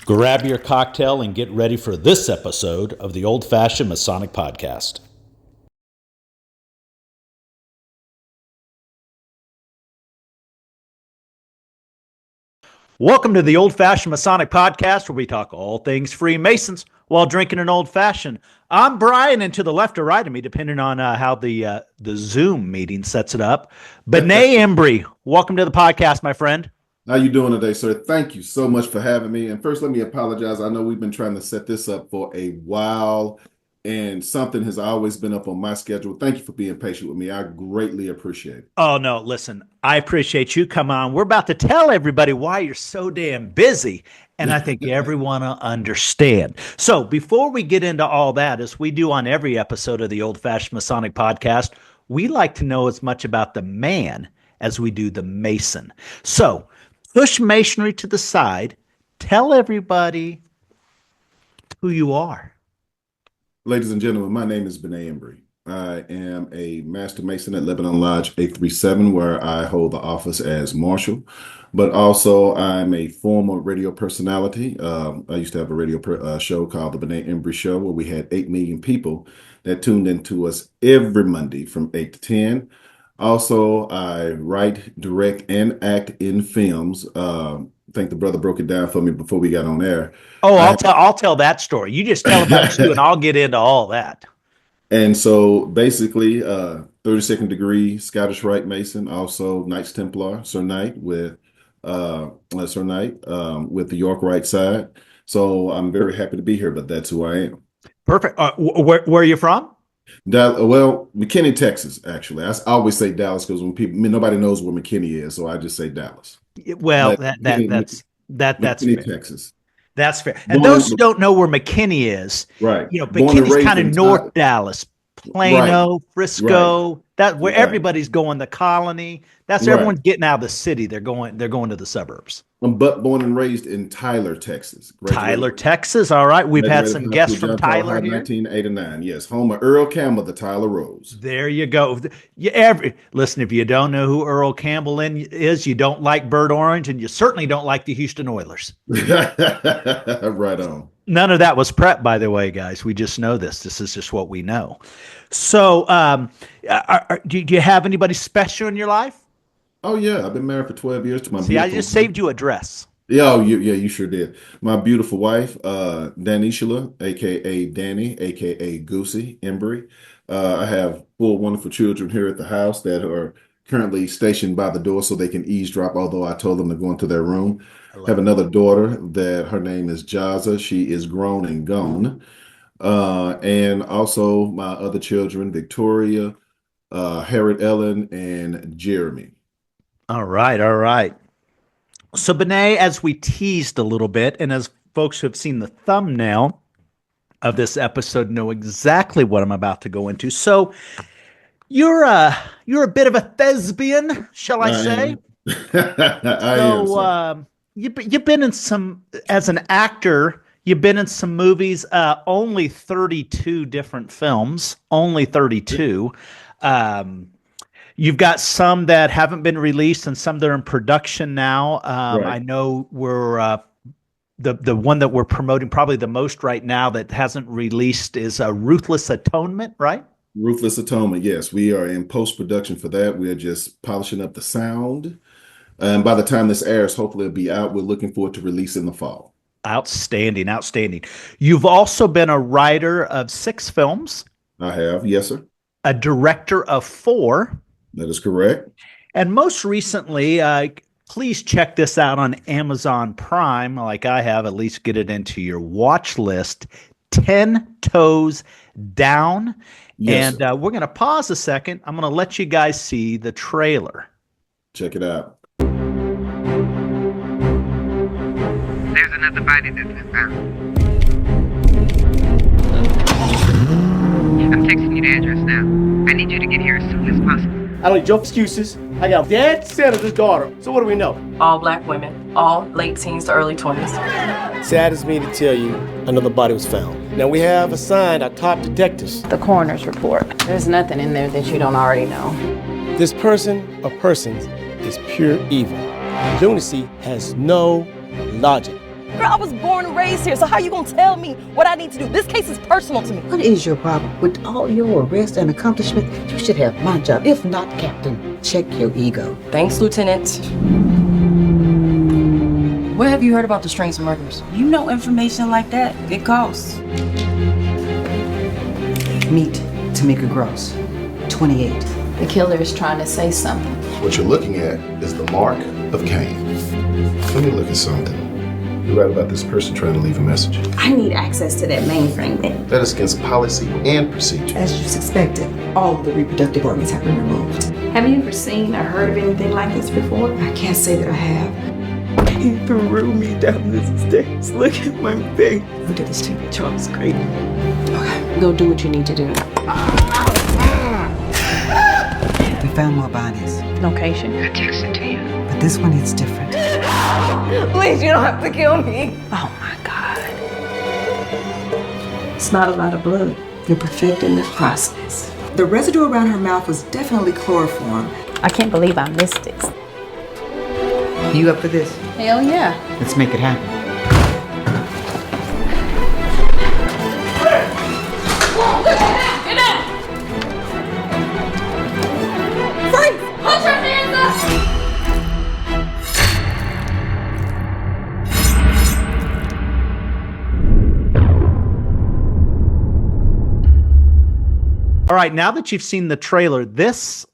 Grab your cocktail and get ready for this episode of the Old Fashioned Masonic Podcast. Welcome to the Old Fashioned Masonic Podcast, where we talk all things Freemasons while drinking an old fashioned. I'm Brian, and to the left or right of me, depending on how the Zoom meeting sets it up, Benet Embry. Welcome to the podcast, my friend. How you doing today, sir? Thank you so much for having me. And first, let me apologize. I know we've been trying to set this up for a while, and something has always been up on my schedule. Thank you for being patient with me. I greatly appreciate it. Oh, no, listen, I appreciate you. Come on. We're about to tell everybody why you're so damn busy, and I think everyone will understand. So before we get into all that, as we do on every episode of the Old Fashioned Masonic Podcast, we like to know as much about the man as we do the Mason. So push Masonry to the side. Tell everybody who you are. Ladies and gentlemen, my name is Benet Embry. I am a Master Mason at Lebanon Lodge 837, where I hold the office as Marshal, but also I'm a former radio personality. I used to have a radio show called the Benét Embry Show, where we had 8 million people that tuned into us every Monday from 8 to 10. Also, I write, direct, and act in films. I think the brother broke it down for me before we got on air. Oh, I'll tell that story. You just tell about you, and I'll get into all that. And so, basically, 32nd degree Scottish Rite Mason, also Knights Templar, Sir Knight with the York Rite side. So I'm very happy to be here, but that's who I am. Perfect. Where are you from? McKinney, Texas, actually. I always say Dallas because nobody knows where McKinney is, so I just say Dallas. Well, that's McKinney, fair. Texas. That's fair. And those who don't know where McKinney is, right? McKinney's kind of North Dallas, Plano, right. Frisco. Right. That where everybody's going. The Colony. That's where everyone's getting out of the city. They're going to the suburbs. I'm born and raised in Tyler, Texas. Tyler, Texas. All right. We've had some guests from Tyler here. 1989. Yes. Home of Earl Campbell, the Tyler Rose. There you go. Listen, if you don't know who Earl Campbell is, you don't like Bird Orange, and you certainly don't like the Houston Oilers. Right on. None of that was prep, by the way, guys. We just know this. This is just what we know. So do you have anybody special in your life? Oh, yeah. I've been married for 12 years to my See, I just saved you a dress. Yeah, you sure did. My beautiful wife, Danishla, a.k.a. Danny, a.k.a. Goosey Embry. I have 4 wonderful children here at the house that are currently stationed by the door so they can eavesdrop, although I told them to go into their room. I have another daughter that her name is Jaza. She is grown and gone. And also my other children, Victoria, Harriet Ellen, and Jeremy. All right. So, Benet, as we teased a little bit, and as folks who have seen the thumbnail of this episode know exactly what I'm about to go into. So, you're a bit of a thespian, shall I say? You've been in some, as an actor, you've been in some movies, only 32 different films, only 32. You've got some that haven't been released and some that are in production now. Right. I know we're the one that we're promoting probably the most right now that hasn't released is Ruthless Atonement, right? Ruthless Atonement, yes. We are in post-production for that. We are just polishing up the sound. And by the time this airs, hopefully it'll be out. We're looking forward to release in the fall. Outstanding. You've also been a writer of 6 films. I have, yes, sir. A director of 4. That is correct. And most recently, please check this out on Amazon Prime, like I have, at least get it into your watch list, 10 Toes Down. Yes, and we're going to pause a second. I'm going to let you guys see the trailer. Check it out. There's another body that's been found. I'm texting you the address now. I need you to get here as soon as possible. I don't need your excuses. I got dead senator's daughter. So what do we know? All black women, all late teens to early 20s. Saddens me to tell you another body was found. Now we have assigned our top detectives. The coroner's report. There's nothing in there that you don't already know. This person or persons is pure evil. Lunacy has no logic. Girl, I was born and raised here, so how you gonna tell me what I need to do? This case is personal to me. What is your problem? With all your arrests and accomplishments, you should have my job. If not, Captain, check your ego. Thanks, Lieutenant. Where have you heard about the strings of murders? You know information like that, it costs. Meet Tamika Gross, 28. The killer is trying to say something. What you're looking at is the mark of Cain. Let me look at something. You write about this person trying to leave a message. I need access to that mainframe then. That is against policy and procedure. As you suspected, all of the reproductive organs have been removed. Have you ever seen or heard of anything like this before? I can't say that I have. He threw me down the stairs. Look at my face. Who did this to you? Charles Creighton. Okay, go do what you need to do. We found more bodies, Location. I texted to you. but this one is different. Please, you don't have to kill me. Oh my God. It's not a lot of blood. You're perfecting the process. The residue around her mouth was definitely chloroform. I can't believe I missed it. You up for this? Hell yeah. Let's make it happen. All right, now that you've seen the trailer, this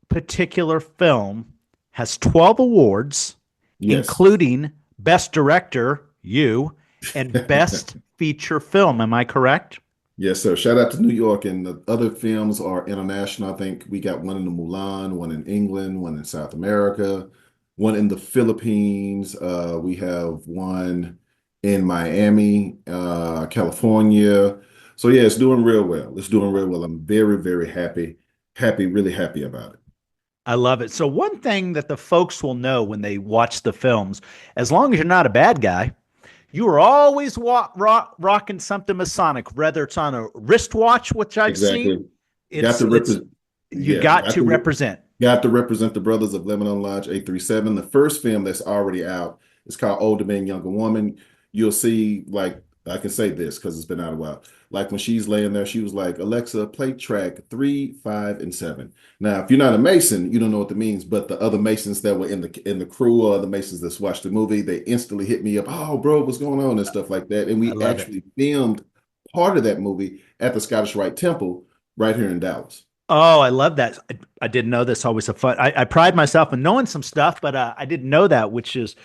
particular film has 12 awards, Yes. including Best Director, you, and Best Feature Film. Am I correct? Yes, sir. Shout out to New York, and the other films are international. I think we got one in the Mulan, one in England, one in South America, one in the Philippines. We have one in Miami, California. So yeah, it's doing real well. It's doing real well. I'm very, very happy, really happy about it. I love it. So one thing that the folks will know when they watch the films, as long as you're not a bad guy, you are always rocking something Masonic, whether it's on a wristwatch, which I've seen. Got to represent the brothers of Lebanon Lodge 837. The first film that's already out is called Older Man, Younger Woman. You'll see, like, I can say this because it's been out a while. Like when she's laying there, she was like, Alexa, play track 3, 5, and 7. Now, if you're not a Mason, you don't know what that means. But the other Masons that were in the crew or the Masons that's watched the movie, they instantly hit me up. Oh, bro, what's going on and stuff like that. And we actually filmed part of that movie at the Scottish Rite Temple right here in Dallas. Oh, I love that. I didn't know this. Always a fun. I pride myself in knowing some stuff, but I didn't know that, which is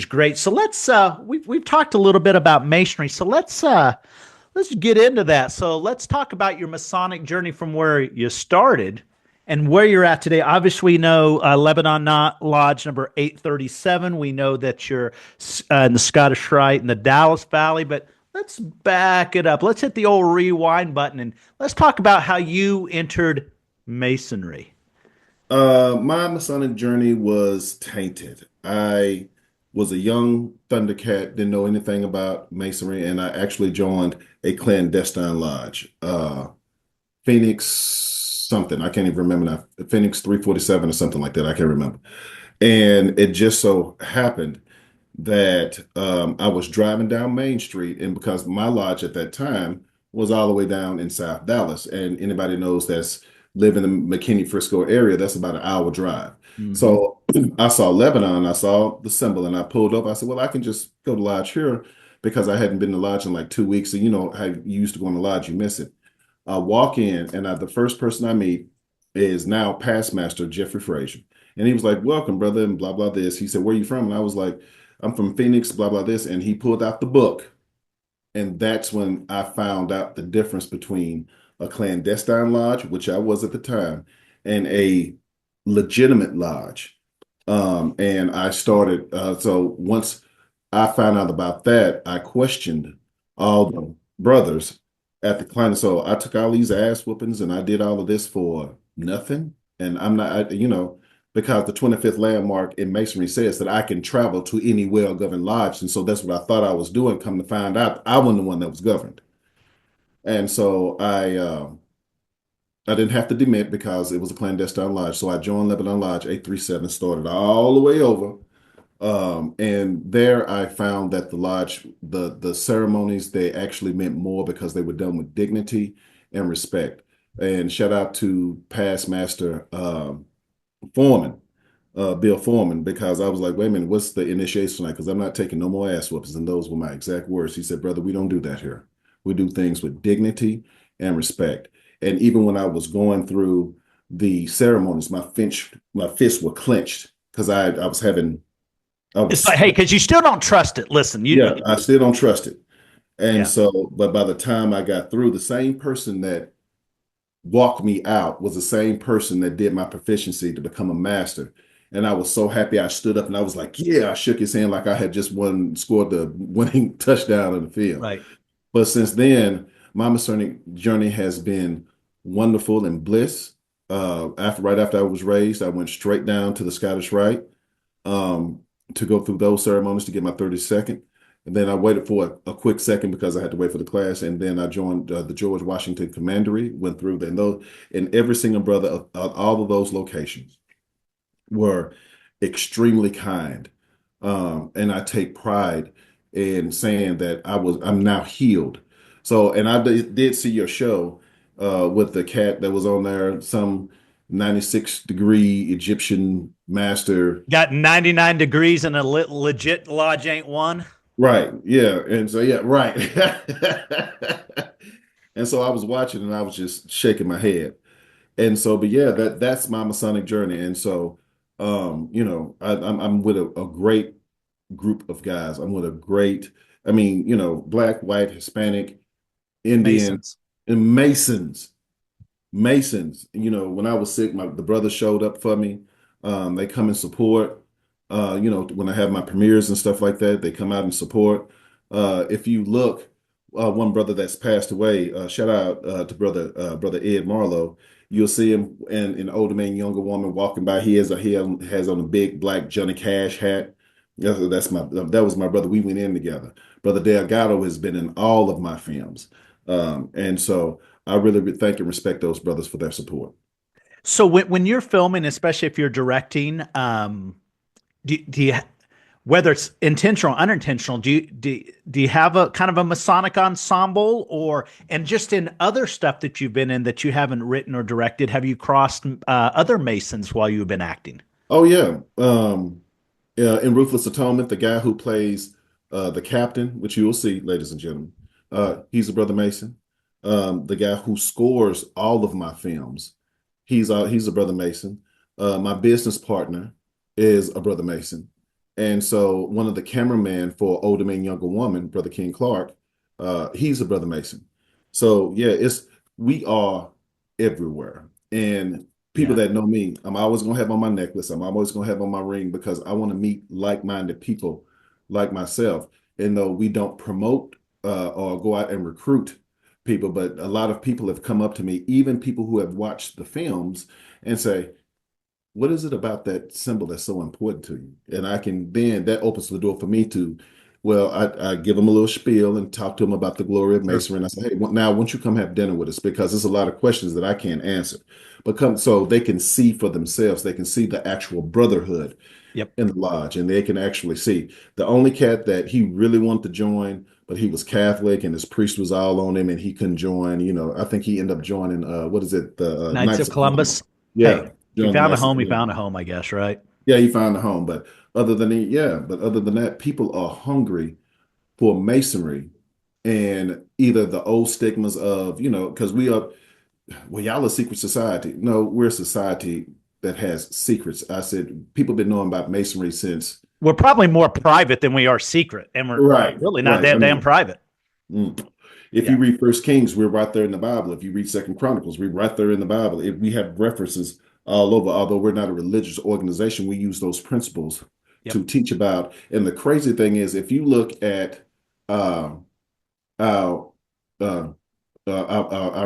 great. So let's we've talked a little bit about Masonry. So let's get into that. So let's talk about your Masonic journey from where you started and where you're at today. Obviously, we know Lebanon Lodge number 837. We know that you're in the Scottish Rite in the Dallas Valley, but let's back it up. Let's hit the old rewind button and let's talk about how you entered Masonry. My Masonic journey was tainted. I was a young Thundercat, didn't know anything about Masonry, and I actually joined a clandestine lodge. Phoenix something, I can't even remember now. Phoenix 347 or something like that, I can't remember. And it just so happened that I was driving down Main Street, and because my lodge at that time was all the way down in South Dallas, and anybody knows that's live in the McKinney Frisco area, that's about an hour drive. Mm-hmm. So I saw Lebanon, I saw the symbol, and I pulled up. I said, well, I can just go to lodge here because I hadn't been to lodge in like 2 weeks. So you know how you used to go in the lodge, you miss it. I walk in, and the first person I meet is now past master Jeffrey Frazier. And he was like, welcome, brother, and blah, blah, this. He said, where are you from? And I was like, I'm from Phoenix, blah, blah, this. And he pulled out the book. And that's when I found out the difference between a clandestine lodge, which I was at the time, and a legitimate lodge. And I started, so once I found out about that, I questioned all the brothers at the clan. So I took all these ass whoopings and I did all of this for nothing. And I'm not, because the 25th landmark in Masonry says that I can travel to any well-governed lodge. And so that's what I thought I was doing. Come to find out, I wasn't the one that was governed. And so I didn't have to demit because it was a clandestine lodge. So I joined Lebanon Lodge 837, started all the way over And there I found that the lodge, the ceremonies, they actually meant more because they were done with dignity and respect. And shout out to past master Foreman, Bill Foreman, because I was like, wait a minute, what's the initiation like? Because I'm not taking no more ass whoopings. And those were my exact words. He said, brother, we don't do that here. We do things with dignity and respect. And even when I was going through the ceremonies, my fists were clenched because I was having. It's like, hey, because you still don't trust it. Listen, I still don't trust it. And Yeah. so, but by the time I got through, the same person that walked me out was the same person that did my proficiency to become a master. And I was so happy. I stood up and I was like, yeah, I shook his hand like I had just scored the winning touchdown on the field. Right. But since then, my Masonic journey has been wonderful and bliss. Right after I was raised, I went straight down to the Scottish Rite to go through those ceremonies to get my 32nd. And then I waited for a quick second because I had to wait for the class. And then I joined the George Washington Commandery, went through there. And every single brother of all of those locations were extremely kind. And I take pride in saying that I'm now healed. So, and I did see your show with the cat that was on there, some 96-degree Egyptian master. Got 99 degrees and a legit lodge ain't one. Right. Yeah. And so, yeah, right. And so I was watching and I was just shaking my head. And so, but yeah, that's my Masonic journey. And so, I'm with a great group of guys. I'm with a great, Black, white, Hispanic, Indian, and Masons. When I was sick, the brothers showed up for me. They come and support. When I have my premieres and stuff like that, they come out and support. If you look, one brother that's passed away, shout out to brother Ed Marlowe. You'll see him and an older man, younger woman walking by. He has on a big black Johnny Cash hat. That was my brother. We went in together. Brother Delgado has been in all of my films, and so I really thank and respect those brothers for their support. So when you're filming, especially if you're directing, do you, whether it's intentional or unintentional, do you have a kind of a Masonic ensemble, and just in other stuff that you've been in that you haven't written or directed, have you crossed other Masons while you've been acting? Oh yeah. In Ruthless Atonement, the guy who plays the captain, which you will see, ladies and gentlemen, he's a brother Mason. The guy who scores all of my films, he's a brother Mason. My business partner is a brother Mason. And so one of the cameramen for Older Man, Younger Woman, Brother King Clark, he's a brother Mason. So yeah, we are everywhere. And people that know me, I'm always going to have on my necklace. I'm always going to have on my ring because I want to meet like-minded people like myself. And though we don't promote or go out and recruit people, but a lot of people have come up to me, even people who have watched the films, and say, what is it about that symbol that's so important to you? And that opens the door for me to, I give them a little spiel and talk to them about the glory of Masonry. And I say, hey, now, why don't you come have dinner with us? Because there's a lot of questions that I can't answer. But come so they can see for themselves. They can see the actual brotherhood in the lodge. And they can actually see. The only cat that he really wanted to join, but he was Catholic and his priest was all on him and he couldn't join. I think he ended up joining, the Knights of Columbus? Yeah. Hey. He found a home. He found a home, I guess, right? Yeah, he found a home. But other than that, people are hungry for Masonry and either the old stigmas of, because y'all are a secret society. No, we're a society that has secrets. I said, people been knowing about Masonry since. We're probably more private than we are secret. And we're really not that damn private. If you read First Kings, we're right there in the Bible. If you read Second Chronicles, we're right there in the Bible. If we have references all over, although we're not a religious organization, we use those principles to teach about. And the crazy thing is, if you look at our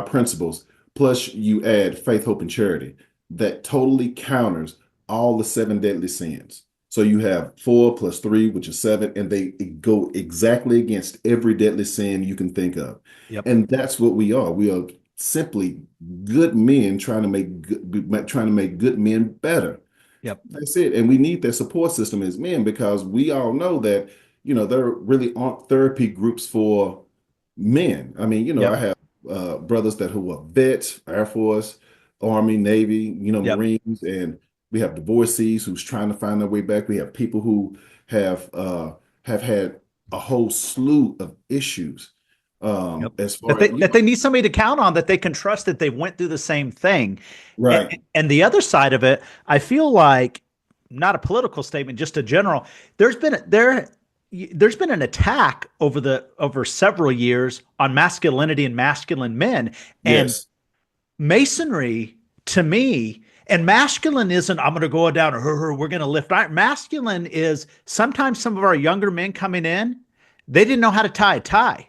principles, plus you add faith, hope, and charity, that totally counters all the 7 deadly sins. So you have 4 plus 3, which is 7, and they go exactly against every deadly sin you can think of. And that's what we are. We are simply good men trying to make good men better. Yep. That's it. And we need that support system as men because we all know that, there really aren't therapy groups for men. I mean, I Yep. have brothers who are vets, Air Force, Army, Navy, Yep. Marines, and we have divorcees who's trying to find their way back. We have people who have had a whole slew of issues. Yep. As That far they as that they need somebody to count on, that they can trust, that they went through the same thing. right, And the other side of it, I feel like, not a political statement, just a general. There's been an attack over several years on masculinity and masculine men, and yes, Masonry, to me, and masculine isn't, I'm going to go down, we're going to lift iron. Masculine is sometimes some of our younger men coming in, they didn't know how to tie a tie.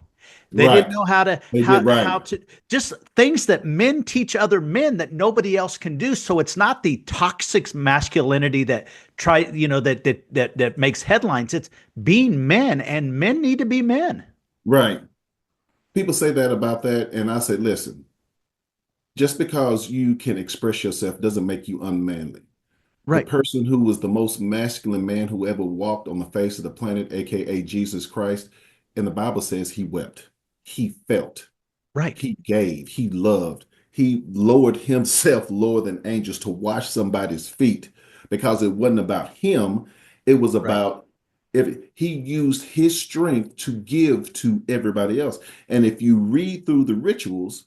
They didn't right. know how to They did right. how to, just things that men teach other men that nobody else can do. So it's not the toxic masculinity that that makes headlines. It's being men, and men need to be men. Right. People say that about that, and I say, listen, just because you can express yourself doesn't make you unmanly. The Right. person who was the most masculine man who ever walked on the face of the planet, aka Jesus Christ, and the Bible says he wept, he felt, Right. he gave, he loved, he lowered himself lower than angels to wash somebody's feet because it wasn't about him, it was Right. about if he used his strength to give to everybody else. And if you read through the rituals,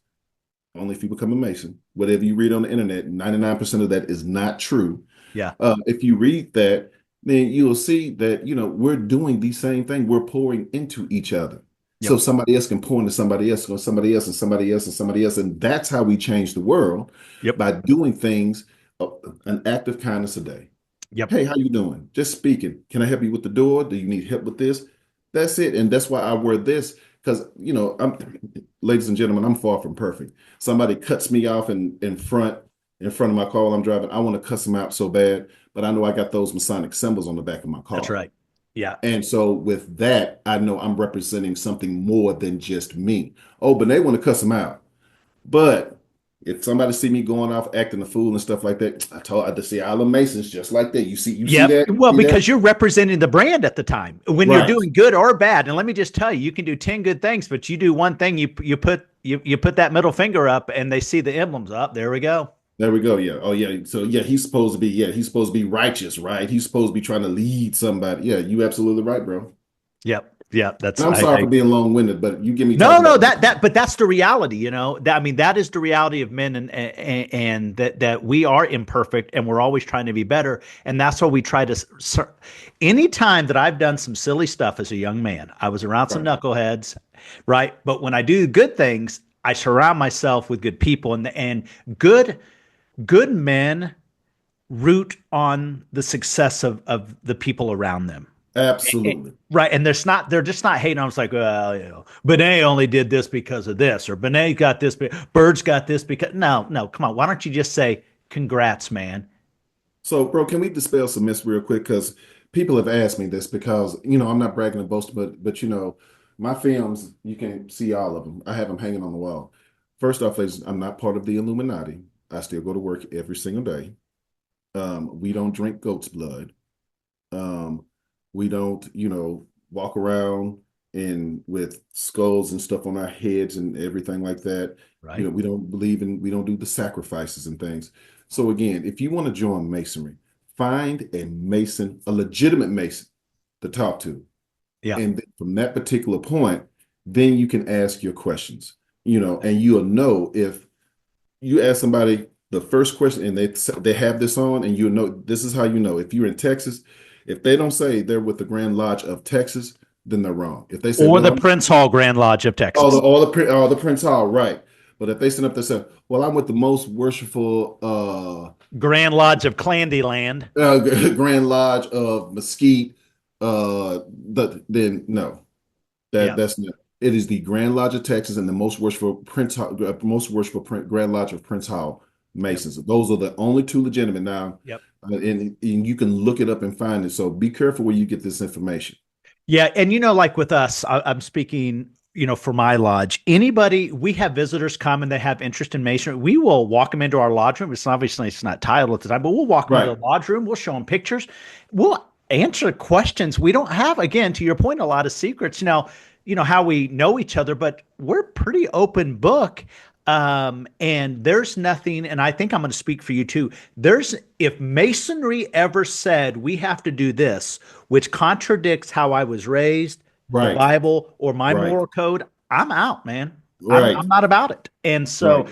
only if you become a Mason, whatever you read on the internet, 99% of that is not true. Yeah. If you read that, then you'll see that, we're doing the same thing. We're pouring into each other. So Yep. somebody else can pour into somebody else, or somebody else, and somebody else, and somebody else. And that's how we change the world, Yep. by doing things, an act of kindness a day. Yep. Hey, how you doing? Just speaking. Can I help you with the door? Do you need help with this? That's it. And that's why I wear this, because, ladies and gentlemen, I'm far from perfect. Somebody cuts me off in front of my car while I'm driving. I want to cuss them out so bad, but I know I got those Masonic symbols on the back of my car. That's right. Yeah. And so with that, I know I'm representing something more than just me. Oh, but they want to cuss them out. But if somebody see me going off acting a fool and stuff like that, I just see Isle of Masons just like that. You see that? Well, See because that? you're representing the brand at the time when you're Right. doing good or bad. And let me just tell you, you can do 10 good things, but you do one thing, you put that middle finger up, and they see the emblems up. There we go. There we go. Yeah. Oh, yeah. So yeah, he's supposed to be righteous, right? He's supposed to be trying to lead somebody. Yeah, you absolutely right, bro. Yep. Yeah. That's, And I'm sorry for being long-winded, but you give me no, but that's the reality, that is the reality of men, and that we are imperfect, and we're always trying to be better. And that's why we try to, anytime that I've done some silly stuff as a young man, I was around some knuckleheads, right? But when I do good things, I surround myself with good people, and good men root on the success of the people around them. Absolutely. Right. And they're just not hating on us like, well, Benet only did this because of this, or Benet got this, Byrd's got this because no, come on. Why don't you just say, congrats, man? So, bro, can we dispel some myths real quick? Because people have asked me this because, I'm not bragging or boasting, but my films, you can see all of them. I have them hanging on the wall. First off, I'm not part of the Illuminati. I still go to work every single day. We don't drink goat's blood. We don't, walk around with skulls and stuff on our heads and everything like that. Right. We don't do the sacrifices and things. So again, if you want to join Masonry, find a Mason, a legitimate Mason to talk to. Yeah. And then from that particular point, then you can ask your questions, and you'll know if you ask somebody the first question and they have this on, and this is how if you're in Texas. If they don't say they're with the Grand Lodge of Texas, then they're wrong. If they say or the Prince Hall Grand Lodge of Texas, or the Prince Hall, right? But if they stand up there and say, "Well, I'm with the most worshipful Grand Lodge of Clandyland, Grand Lodge of Mesquite," then no, that's not. It is the Grand Lodge of Texas and the most worshipful Grand Lodge of Prince Hall Masons. Yep. Those are the only two legitimate now. Yep. And you can look it up and find it. So be careful where you get this information. Yeah. And like with us, I'm speaking for my lodge, anybody, we have visitors come and they have interest in masonry. We will walk them into our lodge room. It's not titled at the time, but we'll walk them into the lodge room. We'll show them pictures. We'll answer questions. We don't have, again, to your point, a lot of secrets. Now, how we know each other, but we're pretty open book. And there's nothing, and I think I'm going to speak for you too. If masonry ever said we have to do this, which contradicts how I was raised, the Bible or my moral code, I'm out, man. I'm not about it. And so,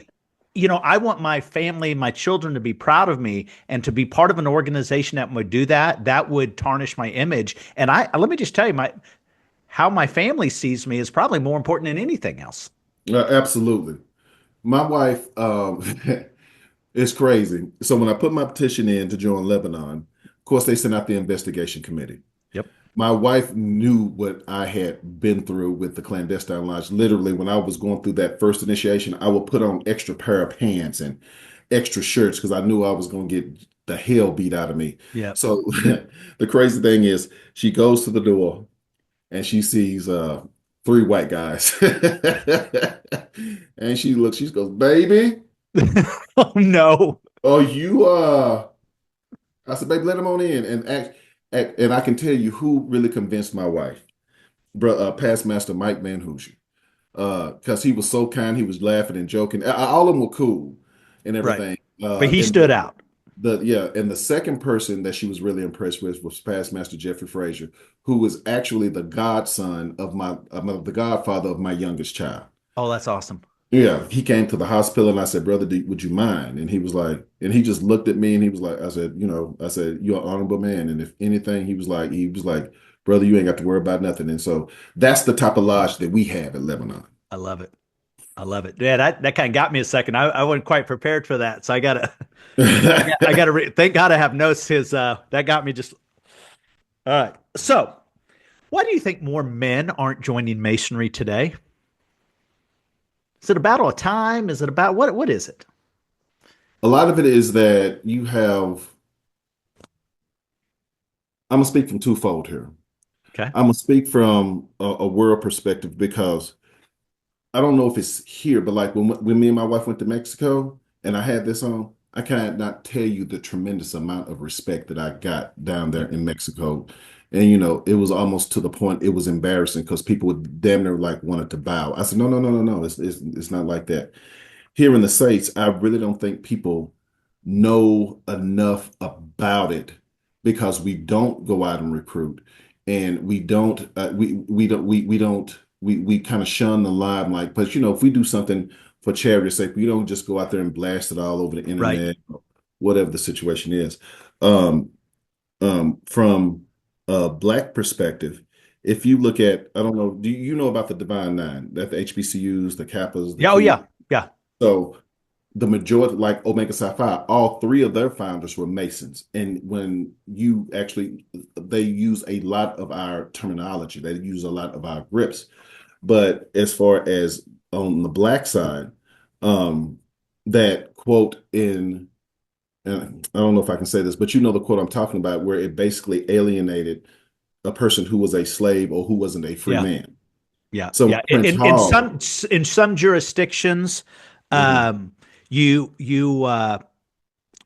I want my family, my children to be proud of me and to be part of an organization that would do that. That would tarnish my image. And let me just tell you, how my family sees me is probably more important than anything else. Absolutely. My wife, it's crazy. So when I put my petition in to join Lebanon, of course, they sent out the investigation committee. Yep. My wife knew what I had been through with the clandestine lodge. Literally, when I was going through that first initiation, I would put on extra pair of pants and extra shirts because I knew I was going to get the hell beat out of me. Yeah. So the crazy thing is, she goes to the door and she sees 3 white guys, and she goes, "Baby." Oh no. Oh, you I said, "Baby, let him on in." And I can tell you who really convinced my wife, past master Mike Manhusian, because he was so kind. He was laughing and joking. All of them were cool and everything. But he stood out. And the second person that she was really impressed with was past master Jeffrey Frazier, who was actually the godson of the godfather of my youngest child. Oh, that's awesome. Yeah, he came to the hospital and I said, "Brother, would you mind?" And he was like, and he just looked at me and he was like, I said, "You're an honorable man." And if anything, he was like, "Brother, you ain't got to worry about nothing." And so that's the type of lodge that we have at Lebanon. I love it. Yeah, that kind of got me a second. I wasn't quite prepared for that. So I gotta, thank God I have notes. That got me just, all right. So why do you think more men aren't joining masonry today? Is it a battle of time? Is it about what is it? A lot of it is that you have, I'm gonna speak from twofold here. Okay. I'm gonna speak from a world perspective because I don't know if it's here, but like when me and my wife went to Mexico and I had this on, I cannot tell you the tremendous amount of respect that I got down there in Mexico. And, it was almost to the point it was embarrassing because people would damn near like wanted to bow. I said, no. It's not like that. Here in the States, I really don't think people know enough about it because we don't go out and recruit, and we don't we kind of shun the limelight. But if we do something for charity's sake, we don't just go out there and blast it all over the internet, or whatever the situation is. From a Black perspective, if you look at, I don't know, do you know about the Divine Nine, that the HBCUs, the Kappas? Yeah. So the majority, like Omega Psi Phi, all 3 of their founders were Masons. And when they use a lot of our terminology, they use a lot of our grips. But as far as on the Black side, that quote and I don't know if I can say this, but the quote I'm talking about, where it basically alienated a person who was a slave or who wasn't a free man. Yeah. So in some jurisdictions, you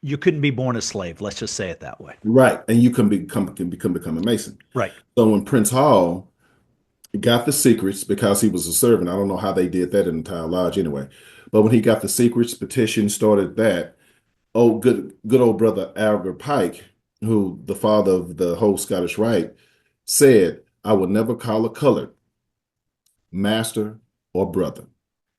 couldn't be born a slave. Let's just say it that way. Right, and you can become a Mason. Right. So when Prince Hall got the secrets, because he was a servant, I don't know how they did that in the entire lodge anyway, but when he got the secrets, petition started that. Oh, good old brother Albert Pike, who the father of the whole Scottish Rite, said, "I would never call a colored master or brother."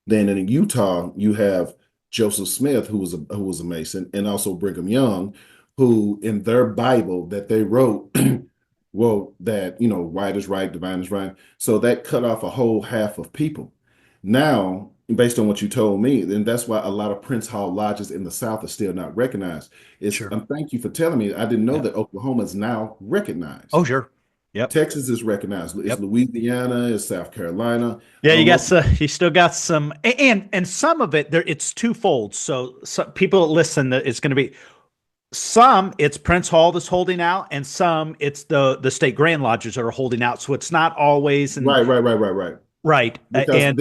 Then in Utah, you have Joseph Smith, who was a Mason, and also Brigham Young, who in their Bible that they wrote, that right is right, divine is right. So that cut off a whole half of people. Now, based on what you told me, and that's why a lot of Prince Hall lodges in the South are still not recognized. Sure. Thank you for telling me. I didn't know that Oklahoma is now recognized. Oh, sure. Yep. Texas is recognized. It's Louisiana, it's South Carolina. Yeah, you still got some, and some of it there. It's twofold. So some people listen. It's going to be some. It's Prince Hall that's holding out, and some it's the state Grand Lodges that are holding out. So it's not always right. Right. because And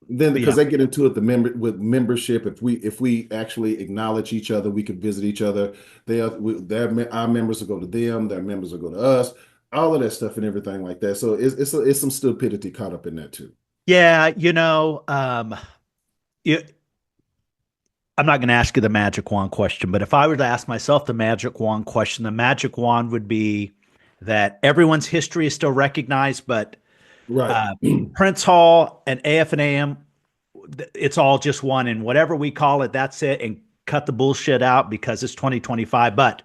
then because yeah. they get into it with membership. If we actually acknowledge each other, we can visit each other. Our members will go to them, their members will go to us, all of that stuff and everything like that. So it's some stupidity caught up in that too. Yeah, you, I'm not going to ask you the magic wand question, but if I were to ask myself the magic wand question, the magic wand would be that everyone's history is still recognized, but Right. Prince Hall and AF and AM, it's all just one, and whatever we call it, that's it, and cut the bullshit out because it's 2025. But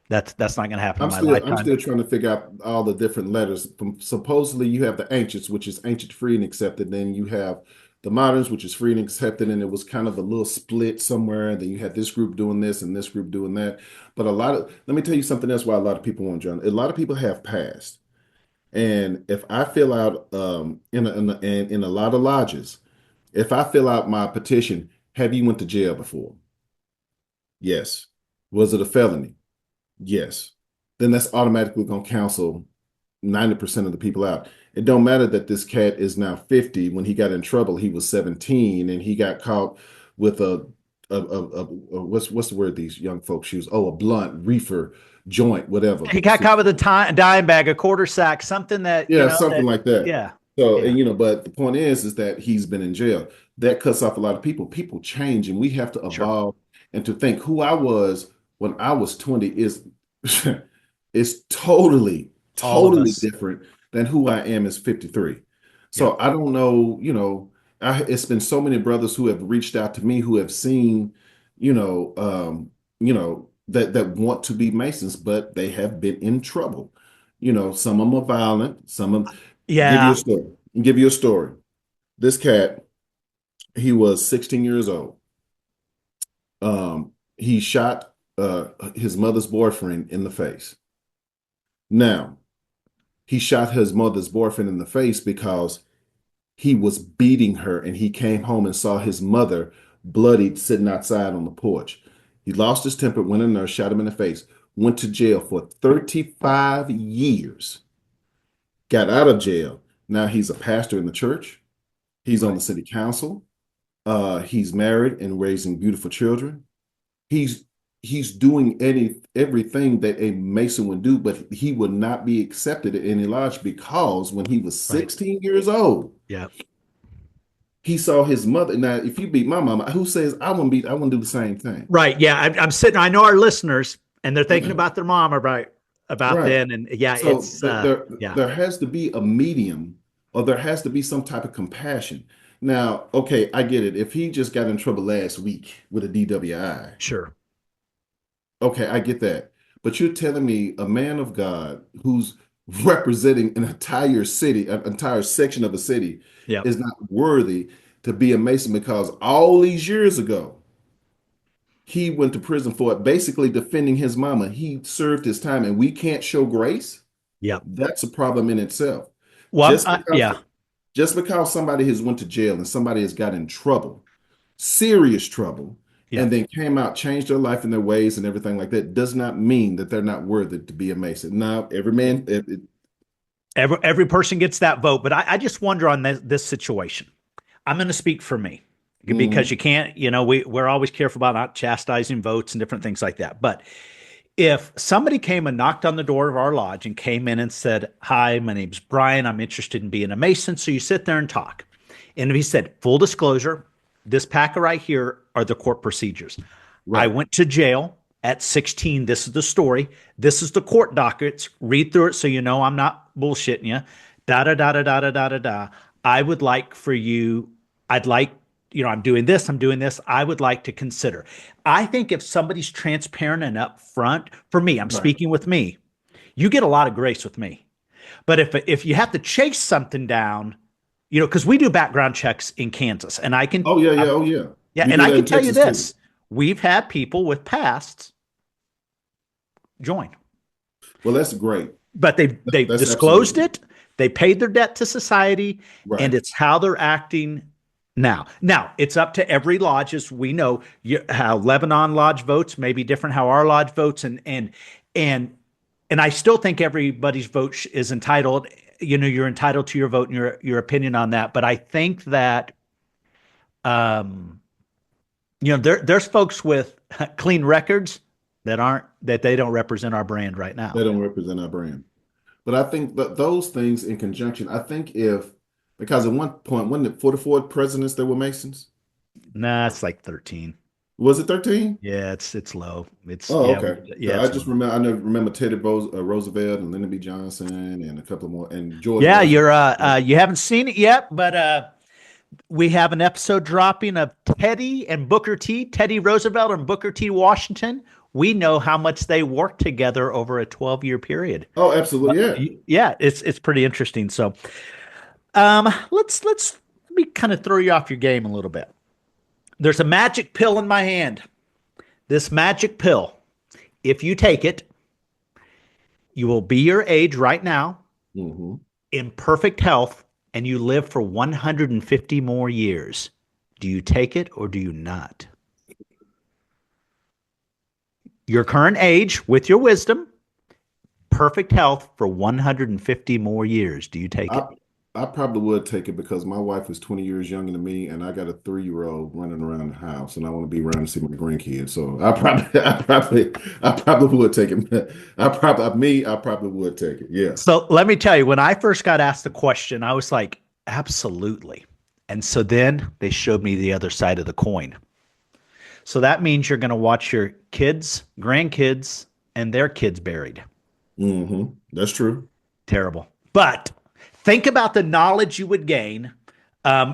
that's not going to happen in my I'm lifetime. still trying to figure out all the different letters. Supposedly you have the ancients, which is ancient, free, and accepted. Then you have the moderns, which is free and accepted, and it was kind of a little split somewhere. And then you had this group doing this and this group doing that. But let me tell you something else why a lot of people won't join. A lot of people have passed. And if I fill out in a lot of lodges, if I fill out my petition, have you went to jail before? Yes. Was it a felony? Yes. Then that's automatically going to cancel 90% of the people out. It don't matter that this cat is now 50. When he got in trouble, he was 17 and he got caught with a what's the word these young folks use? Oh, a blunt, reefer, joint, whatever. He got caught with a dime bag, a quarter sack, something that something like that. Yeah. So and but the point is that he's been in jail. That cuts off a lot of people. People change, and we have to evolve and to think who I was when I was 20 is totally different than who I am as 53. So I don't know, it's been so many brothers who have reached out to me who have seen, that want to be Masons, but they have been in trouble. Some of them are violent, some of them give you a story. This cat, he was 16 years old. He shot his mother's boyfriend in the face. Now, he shot his mother's boyfriend in the face because he was beating her and he came home and saw his mother bloodied sitting outside on the porch. He lost his temper, went in there, shot him in the face, went to jail for 35 years, got out of jail. Now he's a pastor in the church. He's on the city council. He's married and raising beautiful children. He's doing everything that a Mason would do, but he would not be accepted at any lodge because when he was 16 years old, he saw his mother. Now, if you beat my mama, who says I wouldn't do the same thing? Right. Yeah. I'm sitting, I know our listeners and they're thinking about their mom about then. And so there has to be a medium, or there has to be some type of compassion. Now, okay, I get it. If he just got in trouble last week with a DWI. Sure. Okay, I get that. But you're telling me a man of God who's representing an entire city, an entire section of a city, is not worthy to be a Mason because all these years ago, he went to prison for it, basically defending his mama. He served his time and we can't show grace. Yeah. That's a problem in itself. Well, just because somebody has went to jail and somebody has got in trouble, serious trouble, and then came out, changed their life and their ways and everything like that, does not mean that they're not worthy to be a Mason. Now, every person gets that vote, but I just wonder on this situation. I'm going to speak for me because you can't, we're always careful about not chastising votes and different things like that. But if somebody came and knocked on the door of our lodge and came in and said, "Hi, my name's Brian. I'm interested in being a Mason." So you sit there and talk. And if he said, "Full disclosure, this packet right here are the court procedures. Right. I went to jail at 16. This is the story. This is the court dockets. Read through it so I'm not bullshitting you. Da da da da da da da da da. I would like for you. I'm doing this. I would like to consider." I think if somebody's transparent and upfront, for me, I'm speaking with me, you get a lot of grace with me. But if you have to chase something down, because we do background checks in Kansas, and I can. Yeah, and I can tell you this: we've had people with pasts join. Well, that's great. But they've disclosed it. They paid their debt to society, and it's how they're acting now. Now, it's up to every lodge, as we know how Lebanon Lodge votes may be different, how our lodge votes, and I still think everybody's vote is entitled. you're entitled to your vote and your opinion on that. But I think that, there's folks with clean records that they don't represent our brand right now. They don't represent our brand. But I think that those things in conjunction, because at one point, wasn't it 44 presidents that were Masons? Nah, it's like 13. Was it 13? Yeah, it's low. Okay. Yeah, I just remember. I never remember Teddy Roosevelt and Lyndon B. Johnson and a couple more and George. Yeah, Washington. you haven't seen it yet, but we have an episode dropping of Teddy and Booker T. Teddy Roosevelt and Booker T. Washington. We know how much they worked together over a 12-year period. Oh, absolutely. Yeah, it's pretty interesting. So, let me kind of throw you off your game a little bit. There's a magic pill in my hand. This magic pill, if you take it, you will be your age right now, in perfect health, and you live for 150 more years. Do you take it or do you not? Your current age with your wisdom, perfect health for 150 more years. Do you take it? I probably would take it because my wife is 20 years younger than me, and I got a 3-year-old running around the house, and I want to be around to see my grandkids. So I probably would take it. I probably would take it. Yeah. So let me tell you, when I first got asked the question, I was like, absolutely. And so then they showed me the other side of the coin. So that means you're going to watch your kids, grandkids, and their kids buried. That's true. Terrible. But think about the knowledge you would gain.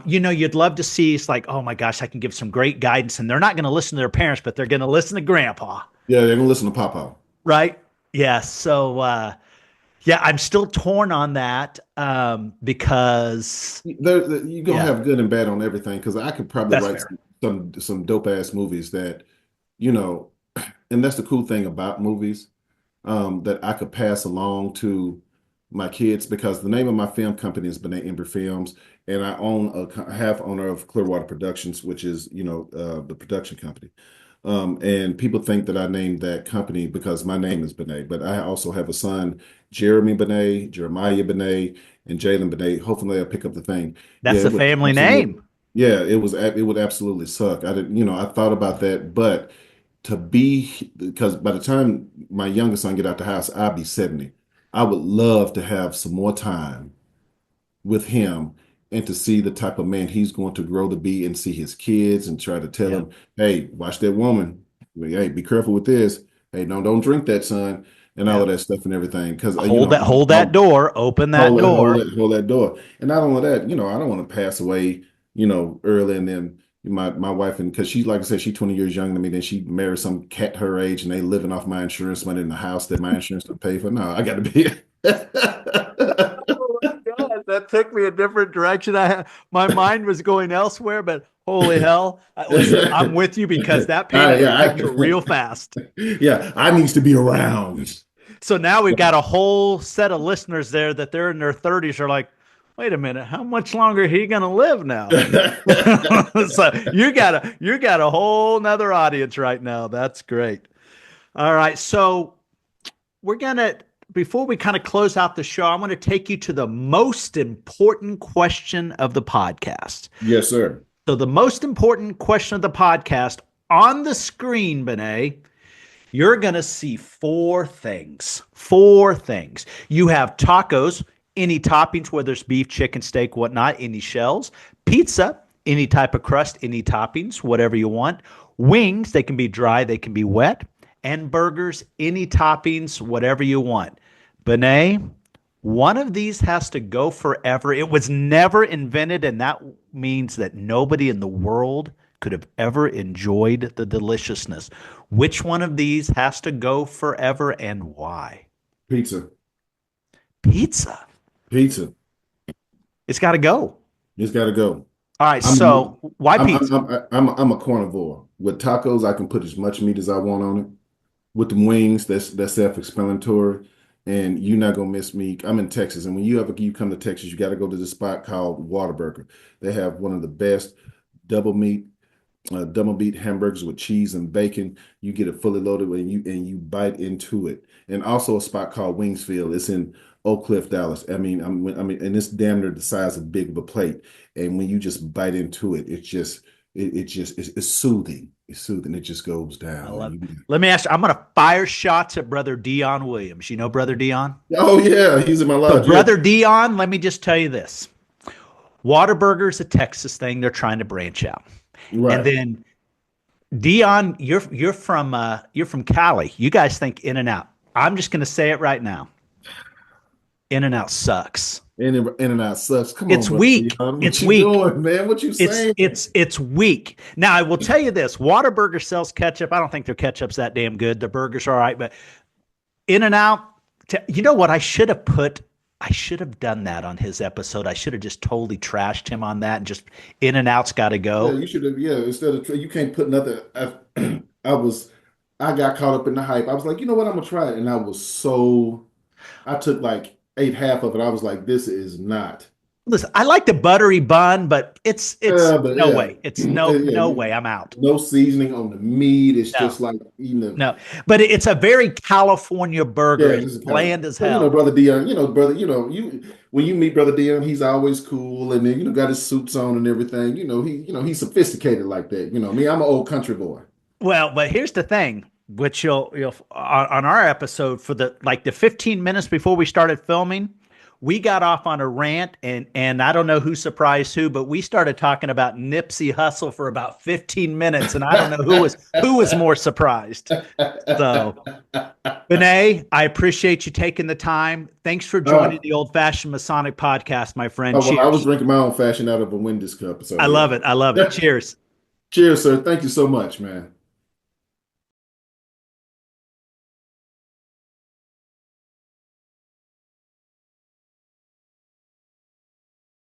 You'd love to see, it's like, oh my gosh, I can give some great guidance. And they're not going to listen to their parents, but they're going to listen to grandpa. Yeah, they're going to listen to Papa. Right? Yeah. So, I'm still torn on that because you're going to have good and bad on everything. Because I could probably write some dope ass movies that, and that's the cool thing about movies, that I could pass along to my kids, because the name of my film company is Benet Embry Films, and I own a half owner of Clearwater Productions, which is the production company. And people think that I named that company because my name is Benet, but I also have a son, Jeremiah Benet, and Jalen Benet. Hopefully they'll pick up the thing. That's the family name. Yeah, it would absolutely suck. I didn't, I thought about that, but because by the time my youngest son get out the house, I'll be 70. I would love to have some more time with him and to see the type of man he's going to grow to be, and see his kids and try to tell him, hey, watch that woman. Hey, be careful with this. Hey, no, don't drink that, son, and all of that stuff and everything. Because hold that door, open that door. Hold that door. And not only that, I don't want to pass away, early, and then my wife, and because she, like I said, she's 20 years younger than me, then she married some cat her age, and they living off my insurance money in the house that my insurance don't pay for. No, I got to be. Oh my God, that took me a different direction. My mind was going elsewhere, but holy hell. Listen, I'm with you, because that painted the picture real fast. Yeah, I needs to be around. So now we've got a whole set of listeners there that they're in their 30s are like, wait a minute, how much longer are he gonna live now? So you got a whole nother audience right now. That's great. All right. So before we kind of close out the show, I want to take you to the most important question of the podcast. Yes, sir. So the most important question of the podcast on the screen, Benet, you're going to see 4 things. 4 things. You have tacos, any toppings, whether it's beef, chicken, steak, whatnot, any shells. Pizza, any type of crust, any toppings, whatever you want. Wings, they can be dry, they can be wet. And burgers, any toppings, whatever you want. Benet, one of these has to go forever. It was never invented, and that means that nobody in the world could have ever enjoyed the deliciousness. Which one of these has to go forever, and why? Pizza. Pizza. It's got to go. It's got to go. All right. Why pizza? I'm a carnivore. With tacos, I can put as much meat as I want on it. With the wings, that's self-explanatory. And you're not gonna miss me. I'm in Texas, and when you come to Texas, you got to go to this spot called Whataburger. They have one of the best double meat hamburgers with cheese and bacon. You get it fully loaded, and you bite into it. And also a spot called Wingsfield. It's in Oak Cliff, Dallas. I mean, and it's damn near the size of big of a plate. And when you just bite into it, it's soothing. It's soothing. It just goes down. Let me ask you, I'm going to fire shots at Brother Dion Williams. You know Brother Dion? Oh, yeah. He's in my lodge. So Brother Dion, let me just tell you this. Whataburger's a Texas thing. They're trying to branch out. Right. And then Dion, you're from Cali. You guys think In-N-Out. I'm just going to say it right now. In-N-Out sucks. In-N-Out sucks. Come it's on, weak. Dion. It's weak, doing, man. What you saying? It's weak. Now I will tell you this: Whataburger sells ketchup. I don't think their ketchup's that damn good. Their burgers are all right, but In-N-Out. You know what? I should have done that on his episode. I should have just totally trashed him on that and just In-N-Out's got to go. Yeah, you should have. Yeah, instead of you can't put nothing. I got caught up in the hype. I was like, you know what? I'm gonna try it, and I took like ate half of it. I was like, this is not. Listen, I like the buttery bun, but it's no way. It's no way. I'm out. No seasoning on the meat. It's just like no. But it's a very California burger. It's bland as hell. You know, Brother Dion. When you meet Brother Dion, he's always cool, and then got his suits on and everything. He's sophisticated like that. Me, I'm an old country boy. Well, but here's the thing. Which you'll on our episode for the 15 minutes before we started filming, we got off on a rant and I don't know who surprised who, but we started talking about Nipsey Hussle for about 15 minutes, and I don't know who was more surprised. So, Benet, I appreciate you taking the time. Thanks for joining the Old Fashioned Masonic podcast, my friend. I was drinking my own fashion out of a Wendy's cup. So I love it. I love it. Cheers. Cheers, sir. Thank you so much, man.